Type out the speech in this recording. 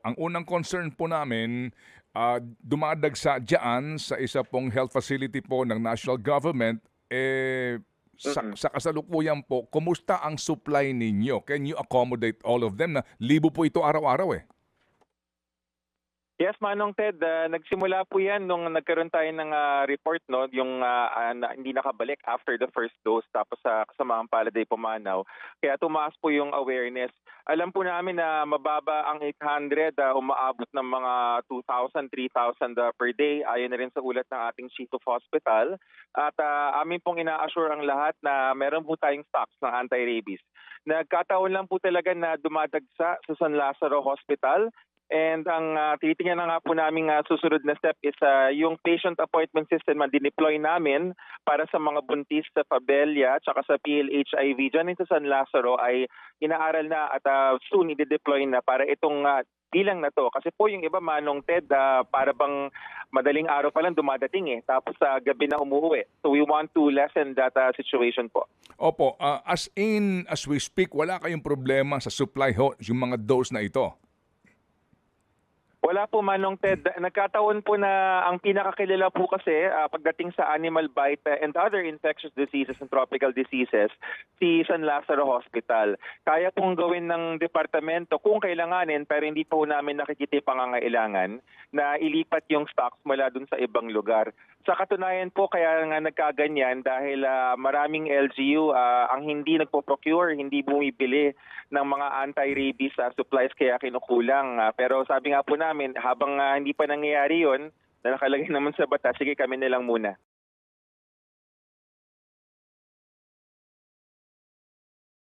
ang unang concern po namin, dumadagsa diyan sa isa pong health facility po ng national government, sa Mm. sa kasalukuyan po, kumusta ang supply ninyo? Can you accommodate all of them na libo po ito araw-araw, eh? Yes, Manong Ted, nagsimula po 'yan nung nagkaroon tayo ng report, no, yung hindi nakabalik after the first dose tapos sa kasamaang palad ay pumanaw. Kaya tumaas po yung awareness. Alam po namin na mababa ang 800, umaabot ng mga 2,000, 3,000 per day. Ayon na rin sa ulat ng ating chief of hospital. At amin pong ina-assure ang lahat na meron po tayong stocks ng anti-rabies. Nagkataon lang po talaga na dumadagsa sa San Lazaro Hospital. And ang tinitingnan na nga po namin susunod na step is yung patient appointment system na dineploy namin para sa mga buntis sa Pabella at sa PLHIV dyan sa San Lazaro ay inaaral na at soon i-deploy na para itong bilang na to. Kasi po yung iba, Manong Ted, para bang madaling araw pa lang dumadating tapos sa gabi na umuwi. So we want to lessen that situation po. Opo, as we speak, wala kayong problema sa supply ho, yung mga dose na ito? Wala po, Manong Ted. Nagkataon po na ang pinakakilala po kasi pagdating sa animal bite and other infectious diseases and tropical diseases, si San Lazaro Hospital. Kaya pong gawin ng departamento kung kailanganin pero hindi po namin nakikita yung pangangailangan na ilipat yung stocks mula dun sa ibang lugar. Sa katunayan po kaya nga nagkaganyan dahil maraming LGU ang hindi nagpo-procure, hindi bumibili ng mga anti-rabies supplies kaya kinukulang. Pero sabi nga po namin, habang hindi pa nangyayari yon na nakalagay naman sa batas, sige kami na lang muna.